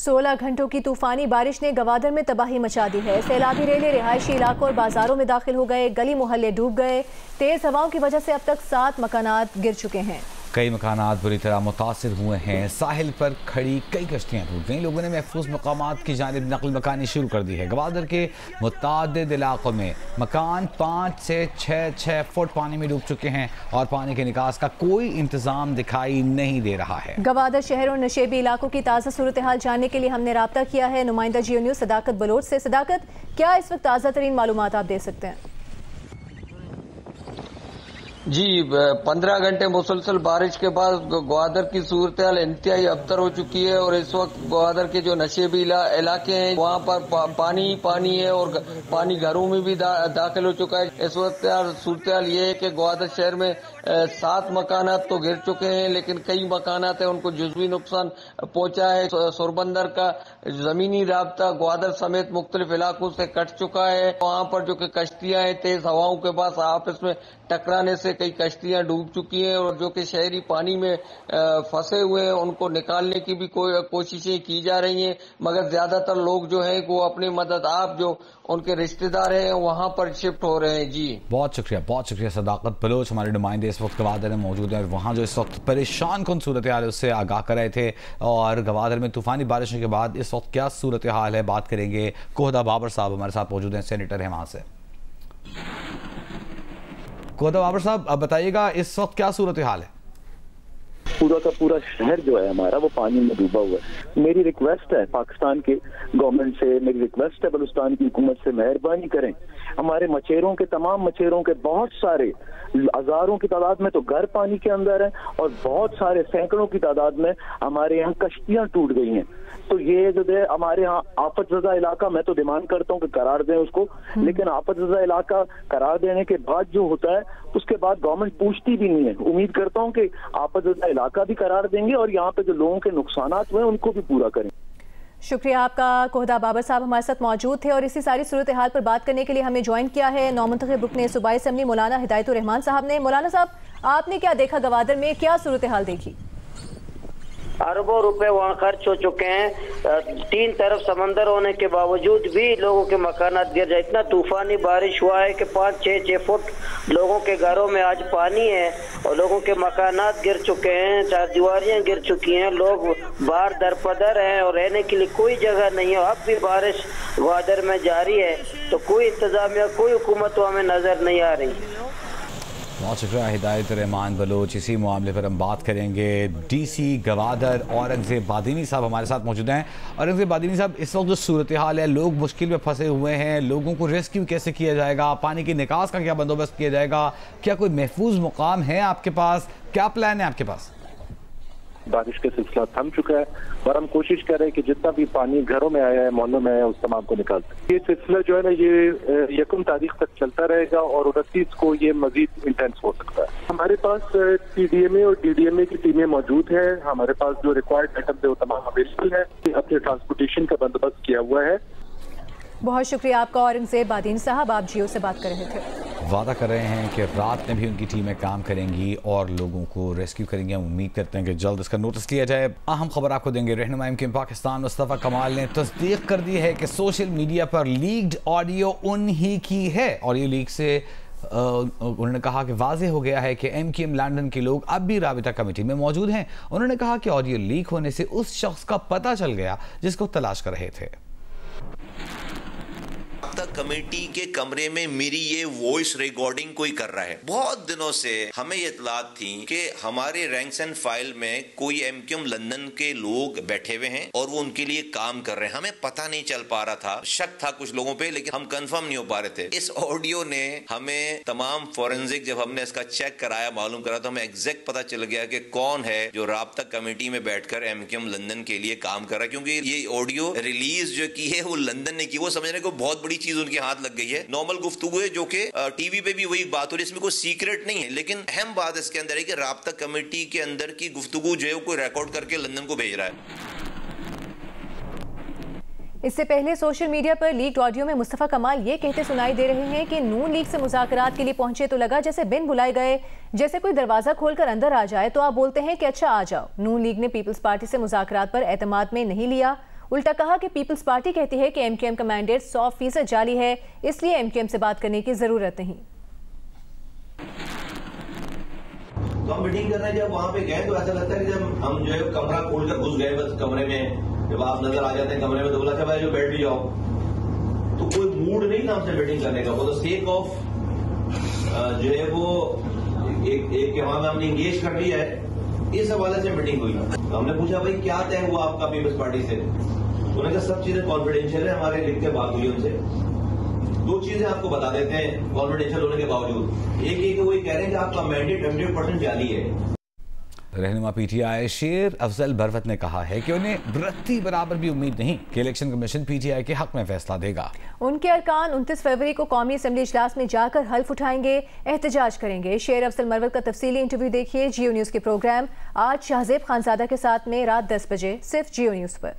16 घंटों की तूफानी बारिश ने गवादर में तबाही मचा दी है। सैलाबी रेले रिहायशी इलाकों और बाजारों में दाखिल हो गए, गली मोहल्ले डूब गए। तेज हवाओं की वजह से अब तक 7 मकानात गिर चुके हैं। कई मकानात बुरी तरह मुतासिर हुए हैं। साहिल पर खड़ी कई कश्तियाँ टूट गई। लोगों ने महफूज मकामात की जानिब नकल मकानी शुरू कर दी है। गवादर के मुतादिद इलाकों में मकान 5 से 6 फुट पानी में डूब चुके हैं और पानी के निकास का कोई इंतजाम दिखाई नहीं दे रहा है। गवादर शहर और नशेबी इलाकों की ताज़ा सूरत हाल जानने के लिए हमने राब्ता किया है नुमाइंदा जियो न्यूज़ सदाकत बलोच से। सदाकत, क्या इस वक्त ताज़ा तरीन मालूमात आप दे सकते हैं? जी, 15 घंटे मुसलसल बारिश के बाद ग्वादर की सूरत हाल इंतहाई अबतर हो चुकी है और इस वक्त ग्वादर के जो नशेबी इलाके हैं वहाँ पर पानी ही पानी है और पानी घरों में भी दाखिल हो चुका है। इस वक्त सूरत हाल ये है कि ग्वादर शहर में 7 मकानात तो गिर चुके हैं, लेकिन कई मकानात हैं उनको जुज़वी नुकसान पहुंचा है। सोरबंदर का जमीनी राब्ता ग्वादर समेत मुख्तलिफ इलाकों से कट चुका है। वहाँ पर जो कि कश्तियां हैं तेज हवाओं के पास आपस में टकराने से कई कश्तियां डूब चुकी हैं और जो कि शहरी पानी में फंसे हुए हैं उनको निकालने की भी कोशिशें की जा रही हैं, मगर ज्यादातर लोग जो हैं वो अपनी मदद आप जो उनके रिश्तेदार हैं वहां पर शिफ्ट हो रहे हैं। जी बहुत शुक्रिया सदाकत बलोच, हमारे नुमाइंदे इस वक्त गवादर में मौजूद हैं और वहाँ जो इस वक्त परेशान कौन सूरत हाल है उससे आगाह कर रहे थे। और गवादर में तूफानी बारिशों के बाद इस वक्त क्या सूरत हाल है बात करेंगे। कोहदा बाबर साहब हमारे साथ मौजूद हैं, सेनेटर हैं वहाँ से। कोहदा बाबर साहब, अब बताइएगा इस वक्त क्या सूरत हाल है? पूरा का पूरा शहर जो है हमारा वो पानी में डूबा हुआ है। मेरी रिक्वेस्ट है पाकिस्तान के गवर्नमेंट से, मेरी रिक्वेस्ट है बलूचिस्तान की हुकूमत से, मेहरबानी करें हमारे मचेरों के तमाम मचेरों के बहुत सारे हजारों की तादाद में तो घर पानी के अंदर है और बहुत सारे सैकड़ों की तादाद में हमारे यहाँ कश्तियां टूट गई हैं। तो ये जो है हमारे यहाँ आफतज़दा इलाका, मैं तो डिमांड करता हूँ कि करार दें उसको, लेकिन आफतज़दा इलाका करार देने के बाद जो होता है उसके बाद गवर्नमेंट पूछती भी नहीं है। उम्मीद करता हूँ कि आफतज़दा इलाका भी करार देंगे और यहाँ पे जो लोगों के नुकसानात हुए उनको भी पूरा करें। शुक्रिया आपका कोहदा बाबर साहब हमारे साथ मौजूद थे और इसी सारी सूरत हाल पर बात करने के लिए हमें ज्वाइन किया है नौमुंतखब रुकने सूबाई असेंबली मौलाना हिदायतुर रहमान साहब ने। मौलाना साहब, आपने क्या देखा गवादर में, क्या सूरत हाल देखी? अरबों रुपए वहाँ खर्च हो चुके हैं। 3 तरफ समंदर होने के बावजूद भी लोगों के मकानात गिर जाए। इतना तूफानी बारिश हुआ है कि 5-6 फुट लोगों के घरों में आज पानी है और लोगों के मकानात गिर चुके हैं, चारदीवारियां गिर चुकी हैं, लोग बाहर दरपदर हैं और रहने के लिए कोई जगह नहीं है। अब भी बारिश ग्वादर में जारी है तो कोई इंतजामिया, कोई हुकूमत हमें नजर नहीं आ रही। बहुत शुक्रिया हिदायतुर रहमान बलोच। इसी मामले पर हम बात करेंगे। डीसी गवादर औरंगजेब बादीनी साहब हमारे साथ मौजूद हैं। औरंगजेब बादीनी साहब, इस वक्त जो सूरत हाल है, लोग मुश्किल में फंसे हुए हैं, लोगों को रेस्क्यू कैसे किया जाएगा, पानी की निकास का क्या बंदोबस्त किया जाएगा, क्या कोई महफूज मुकाम है आपके पास, क्या प्लान है आपके पास? बारिश का सिलसिला थम चुका है और हम कोशिश कर रहे हैं कि जितना भी पानी घरों में आया है, मोहल्लों में आया है, उस तमाम को निकाल सकें। ये सिलसिला जो है ना ये 1 तारीख तक चलता रहेगा और 29 को ये मजीद इंटेंस हो सकता है। हमारे पास TDMA और DDMA की टीमें मौजूद है। हमारे पास जो रिक्वायर्ड आइटम है वो तमाम अवेलेबल है। अपने ट्रांसपोर्टेशन का बंदोबस्त किया हुआ है। बहुत शुक्रिया आपका औरंगजेब बादीनी साहब, आप जियो से बात कर रहे थे। वादा कर रहे हैं कि रात में भी उनकी टीमें काम करेंगी और लोगों को रेस्क्यू करेंगी। हम उम्मीद करते हैं कि जल्द इसका नोटिस लिया जाए। अहम खबर आपको देंगे। रहनुमा MKM पाकिस्तान मुस्तफ़ा कमाल ने तस्दीक कर दी है कि सोशल मीडिया पर लीक्ड ऑडियो उन्हीं की है। ऑडियो लीक से उन्होंने कहा कि वाज़ेह हो गया है कि MKM लंदन के लोग अब भी राबिता कमेटी में मौजूद हैं। उन्होंने कहा कि ऑडियो लीक होने से उस शख्स का पता चल गया जिसको तलाश कर रहे थे। कमेटी के कमरे में मेरी ये वॉइस रिकॉर्डिंग कोई कर रहा है। बहुत दिनों से हमें ये इतलात थी कि हमारे रैंक्स एंड फाइल में कोई MKM लंदन के लोग बैठे हुए हैं और वो उनके लिए काम कर रहे हैं। हमें पता नहीं चल पा रहा था, शक था कुछ लोगों पे, लेकिन हम कंफर्म नहीं हो पा रहे थे। इस ऑडियो ने हमें तमाम फोरेंसिक, जब हमने इसका चेक कराया, मालूम करा, तो हमें एग्जैक्ट पता चल गया कि कौन है जो राब्ता कमेटी में बैठकर MKM लंदन के लिए काम कर रहा है। क्योंकि ये ऑडियो रिलीज जो की है वो लंदन ने की, वो समझने को बहुत बड़ी चीज उनके हाथ लग गई है। नॉर्मल गुफ्तगू है जो कि टीवी पे भी वही बात हो रही है, इसमें कोई सीक्रेट नहीं है। लेकिन अहम बात इसके अंदर है कि राब्ता कमेटी के अंदर की गुफ्तगू जो है वो कोई रिकॉर्ड करके लंदन को भेज रहा है। इससे पहले सोशल मीडिया पर लीक्ड ऑडियो में मुस्तफ़ा कमाल ये कहते सुनाई दे रहे हैं कि नून लीग से मुज़ाकरात के लिए पहुंचे तो लगा जैसे बिन बुलाए गए, जैसे कोई दरवाजा खोलकर अंदर आ जाए तो आप बोलते हैं कि अच्छा आ जाओ। नून लीग ने पीपल्स पार्टी से मुज़ाकरात पर एतमाद में नहीं लिया। उल्टा कहा कि पीपल्स पार्टी कहती है कि MQM का मैंडेट 100% जाली है, इसलिए MQM से बात करने की जरूरत नहीं। तो हम मीटिंग कर रहे हैं, जब वहां पे गए तो ऐसा लगता है कि जब हम जो है कमरा खोलकर घुस गए बस कमरे में, जब आप नजर आ जाते हैं कमरे में तो बोला भाई जो बैठ भी जाओ, तो कोई मूड नहीं था हमसे मीटिंग करने का। वो तो सेक ऑफ जो है वो एक वहां में हमने इंगेज कर लिया है, इस हवाले से मीटिंग हुई। तो हमने पूछा भाई क्या तय हुआ आपका पीपल्स पार्टी से, उन्होंने कहा सब चीजें कॉन्फिडेंशियल है, हमारे लिख के बात हुई उनसे। दो चीजें आपको बता देते हैं कॉन्फिडेंशियल होने के बावजूद। एक वो कह रहे हैं कि आपका मैंडेट 100% जाली है। रहनुमा PTI शेर अफजल बरवत ने कहा है कि उन्हें रत्ती बराबर भी उम्मीद नहीं कि इलेक्शन कमीशन PTI के हक में फैसला देगा। उनके अरकान 29 फरवरी को कौमी असम्बली इजलास में जाकर हल्फ उठाएंगे, एहतजाज करेंगे। शेर अफजल बरवत का तफसीली इंटरव्यू देखिए जियो न्यूज़ के प्रोग्राम आज शाहजेब खानजादा के साथ में रात 10 बजे सिर्फ जियो न्यूज़ पर।